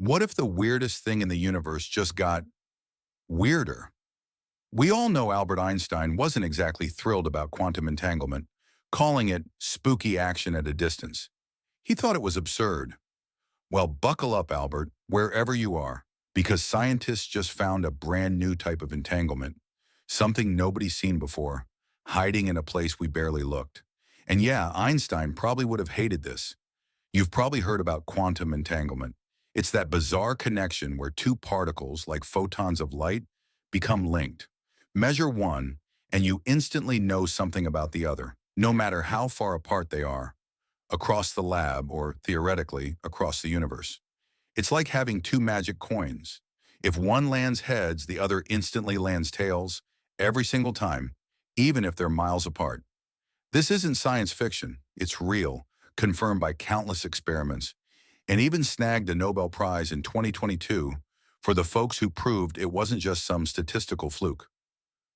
What if the weirdest thing in the universe just got weirder? We all know Albert Einstein wasn't exactly thrilled about quantum entanglement, calling it spooky action at a distance. He thought it was absurd. Well, buckle up, Albert, wherever you are, because scientists just found a brand new type of entanglement, something nobody's seen before, hiding in a place we barely looked. And yeah, Einstein probably would have hated this. You've probably heard about quantum entanglement. It's that bizarre connection where two particles, like photons of light, become linked. Measure one, and you instantly know something about the other, no matter how far apart they are, across the lab or, theoretically, across the universe. It's like having two magic coins. If one lands heads, the other instantly lands tails, every single time, even if they're miles apart. This isn't science fiction, it's real, confirmed by countless experiments, and even snagged a Nobel Prize in 2022 for the folks who proved it wasn't just some statistical fluke.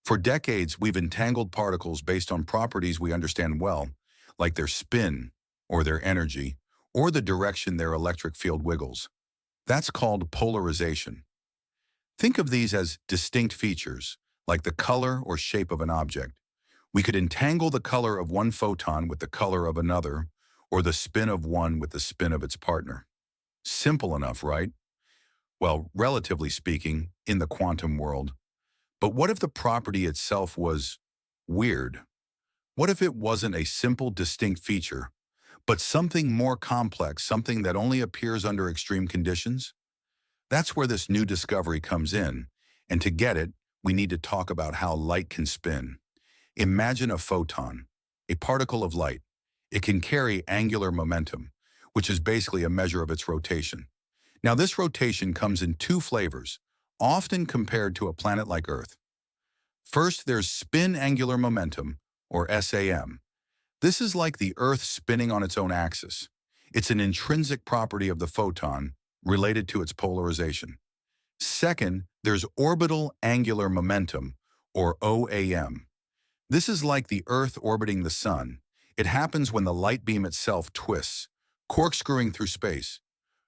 For decades, we've entangled particles based on properties we understand well, like their spin, or their energy, or the direction their electric field wiggles. That's called polarization. Think of these as distinct features, like the color or shape of an object. We could entangle the color of one photon with the color of another, or the spin of one with the spin of its partner. Simple enough, right? Well, relatively speaking, in the quantum world. But what if the property itself was weird? What if it wasn't a simple, distinct feature, but something more complex, something that only appears under extreme conditions? That's where this new discovery comes in, and to get it, we need to talk about how light can spin. Imagine a photon, a particle of light. It can carry angular momentum, which is basically a measure of its rotation. Now, this rotation comes in two flavors, often compared to a planet like Earth. First, there's spin angular momentum, or SAM. This is like the Earth spinning on its own axis. It's an intrinsic property of the photon related to its polarization. Second, there's orbital angular momentum, or OAM. This is like the Earth orbiting the Sun. It happens when the light beam itself twists, corkscrewing through space.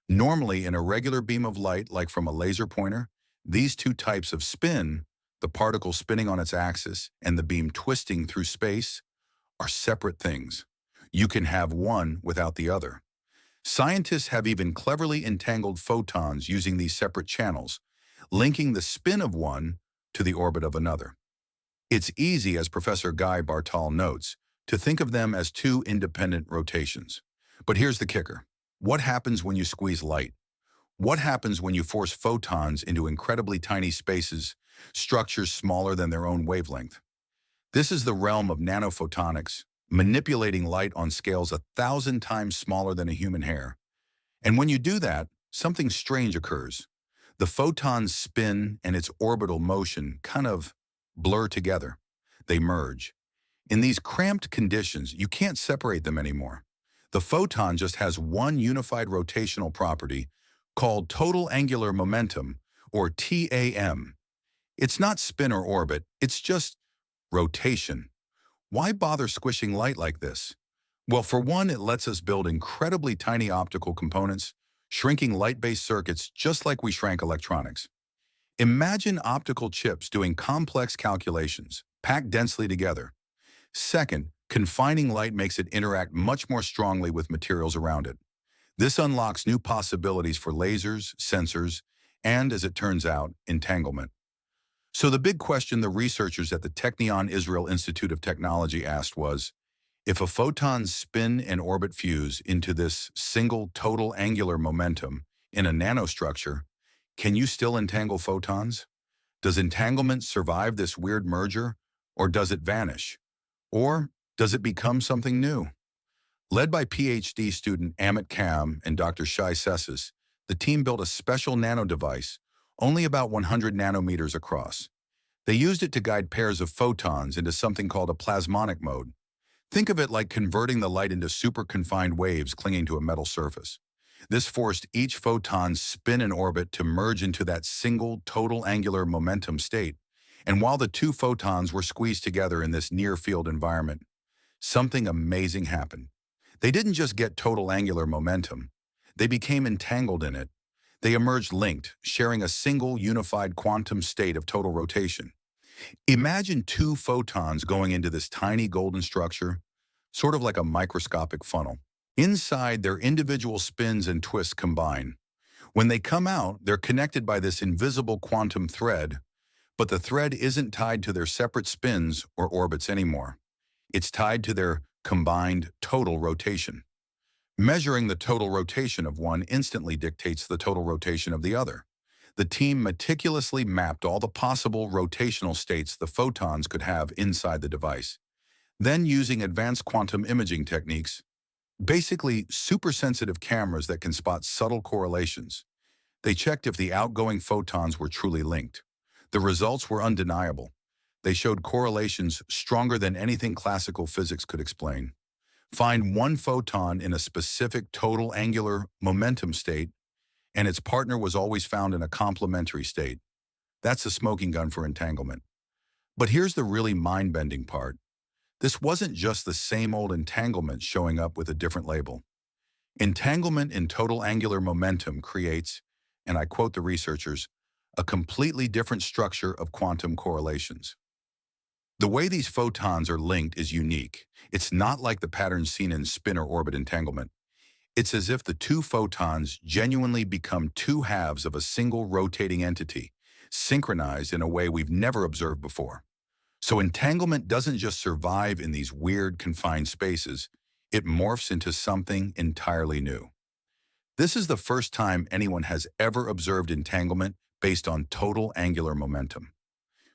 Normally, in a regular beam of light, like from a laser pointer, these two types of spin, the particle spinning on its axis and the beam twisting through space, are separate things. You can have one without the other. Scientists have even cleverly entangled photons using these separate channels, linking the spin of one to the orbit of another. It's easy, as Professor Guy Bartal notes, to think of them as two independent rotations. But here's the kicker. What happens when you squeeze light? What happens when you force photons into incredibly tiny spaces, structures smaller than their own wavelength? This is the realm of nanophotonics, manipulating light on scales 1,000 times smaller than a human hair. And when you do that, something strange occurs. The photon's spin and its orbital motion kind of blur together. They merge. In these cramped conditions, you can't separate them anymore. The photon just has one unified rotational property called total angular momentum, or TAM. It's not spin or orbit, it's just rotation. Why bother squishing light like this? Well, for one, it lets us build incredibly tiny optical components, shrinking light-based circuits just like we shrank electronics. Imagine optical chips doing complex calculations, packed densely together. Second, confining light makes it interact much more strongly with materials around it. This unlocks new possibilities for lasers, sensors, and, as it turns out, entanglement. So the big question the researchers at the Technion Israel Institute of Technology asked was, if a photon's spin and orbit fuse into this single total angular momentum in a nanostructure, can you still entangle photons? Does entanglement survive this weird merger, or does it vanish? Or does it become something new? Led by PhD student Amit Kam and Dr. Shai Sessis, the team built a special nano device, only about 100 nanometers across. They used it to guide pairs of photons into something called a plasmonic mode. Think of it like converting the light into super confined waves clinging to a metal surface. This forced each photon's spin and orbit to merge into that single total angular momentum state. And while the two photons were squeezed together in this near-field environment, something amazing happened. They didn't just get total angular momentum. They became entangled in it. They emerged linked, sharing a single unified quantum state of total rotation. Imagine two photons going into this tiny golden structure, sort of like a microscopic funnel. Inside, their individual spins and twists combine. When they come out, they're connected by this invisible quantum thread, but the thread isn't tied to their separate spins or orbits anymore. It's tied to their combined total rotation. Measuring the total rotation of one instantly dictates the total rotation of the other. The team meticulously mapped all the possible rotational states the photons could have inside the device. Then, using advanced quantum imaging techniques, basically super-sensitive cameras that can spot subtle correlations, they checked if the outgoing photons were truly linked. The results were undeniable. They showed correlations stronger than anything classical physics could explain. Find one photon in a specific total angular momentum state, and its partner was always found in a complementary state. That's a smoking gun for entanglement. But here's the really mind-bending part. This wasn't just the same old entanglement showing up with a different label. Entanglement in total angular momentum creates, and I quote the researchers, a completely different structure of quantum correlations. The way these photons are linked is unique. It's not like the patterns seen in spin or orbit entanglement. It's as if the two photons genuinely become two halves of a single rotating entity, synchronized in a way we've never observed before. So entanglement doesn't just survive in these weird, confined spaces, it morphs into something entirely new. This is the first time anyone has ever observed entanglement based on total angular momentum.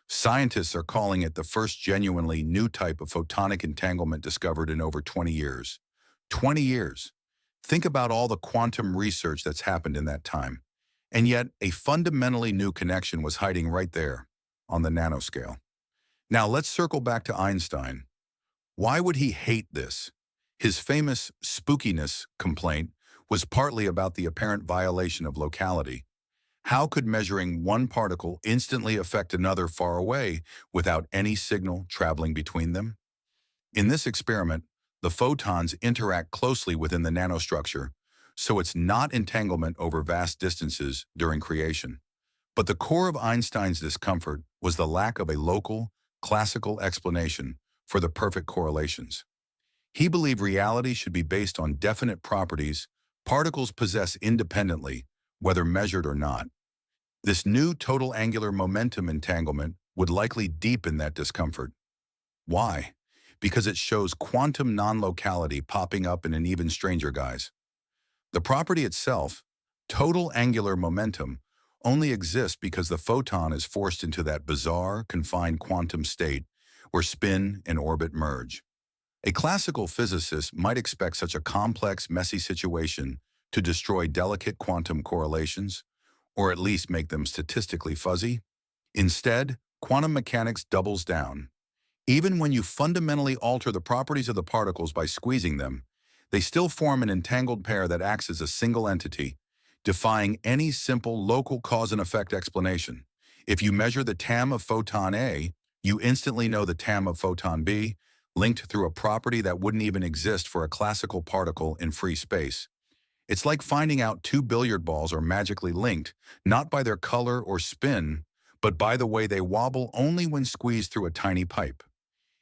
Scientists are calling it the first genuinely new type of photonic entanglement discovered in over 20 years. 20 years. Think about all the quantum research that's happened in that time. And yet, a fundamentally new connection was hiding right there, on the nanoscale. Now let's circle back to Einstein. Why would he hate this? His famous spookiness complaint was partly about the apparent violation of locality. How could measuring one particle instantly affect another far away without any signal traveling between them? In this experiment, the photons interact closely within the nanostructure, so it's not entanglement over vast distances during creation. But the core of Einstein's discomfort was the lack of a local, classical explanation for the perfect correlations. He believed reality should be based on definite properties particles possess independently, whether measured or not. This new total angular momentum entanglement would likely deepen that discomfort. Why? Because it shows quantum non-locality popping up in an even stranger guise. The property itself, total angular momentum, only exists because the photon is forced into that bizarre, confined quantum state where spin and orbit merge. A classical physicist might expect such a complex, messy situation to destroy delicate quantum correlations, or at least make them statistically fuzzy. Instead, quantum mechanics doubles down. Even when you fundamentally alter the properties of the particles by squeezing them, they still form an entangled pair that acts as a single entity, defying any simple local cause and effect explanation. If you measure the TAM of photon A, you instantly know the TAM of photon B, linked through a property that wouldn't even exist for a classical particle in free space. It's like finding out two billiard balls are magically linked, not by their color or spin, but by the way they wobble only when squeezed through a tiny pipe.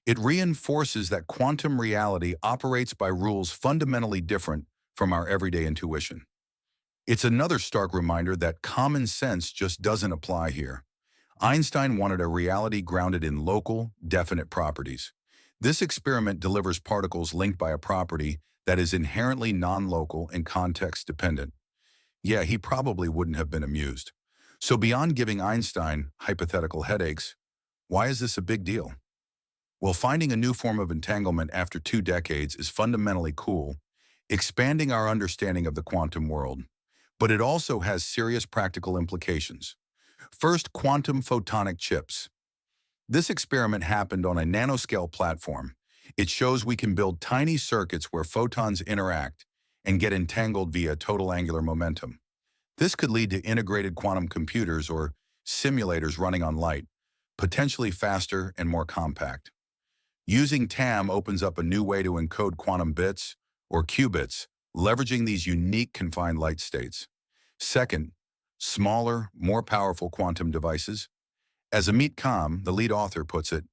It reinforces that quantum reality operates by rules fundamentally different from our everyday intuition. It's another stark reminder that common sense just doesn't apply here. Einstein wanted a reality grounded in local, definite properties. This experiment delivers particles linked by a property that is inherently non-local and context-dependent. Yeah, he probably wouldn't have been amused. So beyond giving Einstein hypothetical headaches, why is this a big deal? Well, finding a new form of entanglement after 2 decades is fundamentally cool, expanding our understanding of the quantum world. But it also has serious practical implications. First, quantum photonic chips. This experiment happened on a nanoscale platform. It shows we can build tiny circuits where photons interact and get entangled via total angular momentum. This could lead to integrated quantum computers or simulators running on light, potentially faster and more compact. Using TAM opens up a new way to encode quantum bits, or qubits, leveraging these unique confined light states. Second, smaller, more powerful quantum devices. As Amit Kam, the lead author, puts it,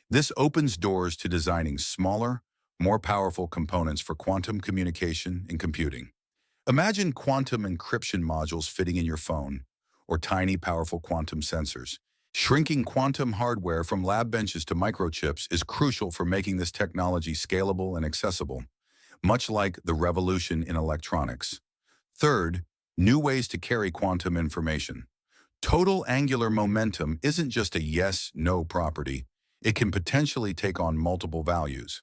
this opens doors to designing smaller, more powerful components for quantum communication and computing. Imagine quantum encryption modules fitting in your phone, or tiny, powerful quantum sensors. Shrinking quantum hardware from lab benches to microchips is crucial for making this technology scalable and accessible, much like the revolution in electronics. Third, new ways to carry quantum information. Total angular momentum isn't just a yes-no property. It can potentially take on multiple values.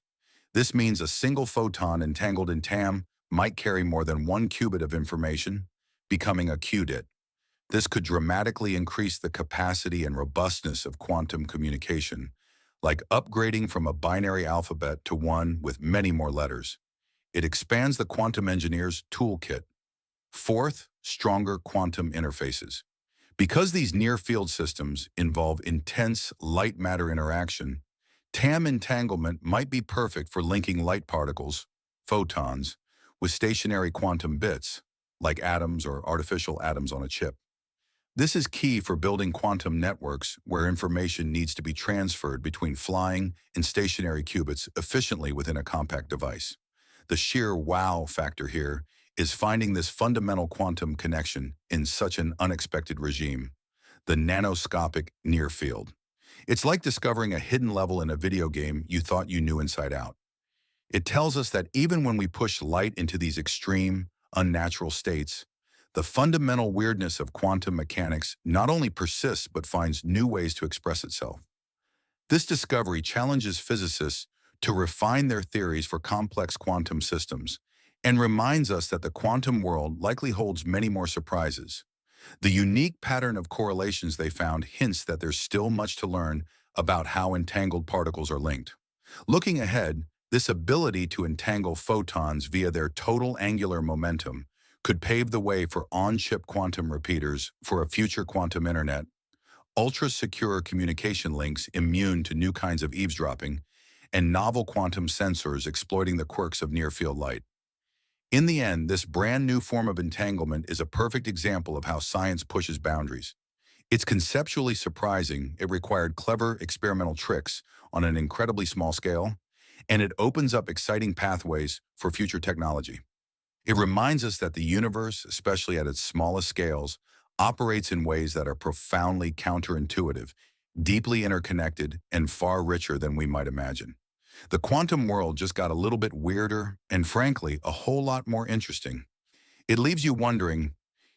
This means a single photon entangled in TAM might carry more than 1 qubit of information, becoming a qubit. This could dramatically increase the capacity and robustness of quantum communication, like upgrading from a binary alphabet to one with many more letters. It expands the quantum engineer's toolkit. Fourth, stronger quantum interfaces. Because these near-field systems involve intense light-matter interaction, TAM entanglement might be perfect for linking light particles, photons, with stationary quantum bits, like atoms or artificial atoms on a chip. This is key for building quantum networks where information needs to be transferred between flying and stationary qubits efficiently within a compact device. The sheer wow factor here is finding this fundamental quantum connection in such an unexpected regime, the nanoscopic near field. It's like discovering a hidden level in a video game you thought you knew inside out. It tells us that even when we push light into these extreme, unnatural states, the fundamental weirdness of quantum mechanics not only persists but finds new ways to express itself. This discovery challenges physicists to refine their theories for complex quantum systems and reminds us that the quantum world likely holds many more surprises. The unique pattern of correlations they found hints that there's still much to learn about how entangled particles are linked. Looking ahead, this ability to entangle photons via their total angular momentum could pave the way for on-chip quantum repeaters for a future quantum internet, ultra-secure communication links immune to new kinds of eavesdropping, and novel quantum sensors exploiting the quirks of near-field light. In the end, this brand new form of entanglement is a perfect example of how science pushes boundaries. It's conceptually surprising, it required clever experimental tricks on an incredibly small scale, and it opens up exciting pathways for future technology. It reminds us that the universe, especially at its smallest scales, operates in ways that are profoundly counterintuitive, deeply interconnected, and far richer than we might imagine. The quantum world just got a little bit weirder and, frankly, a whole lot more interesting. It leaves you wondering,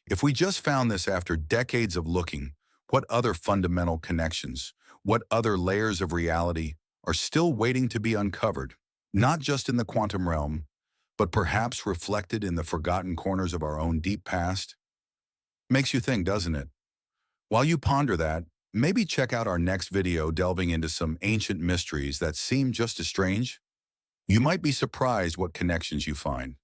if we just found this after decades of looking, what other fundamental connections, what other layers of reality are still waiting to be uncovered, not just in the quantum realm, but perhaps reflected in the forgotten corners of our own deep past? Makes you think, doesn't it? While you ponder that, maybe check out our next video delving into some ancient mysteries that seem just as strange. You might be surprised what connections you find.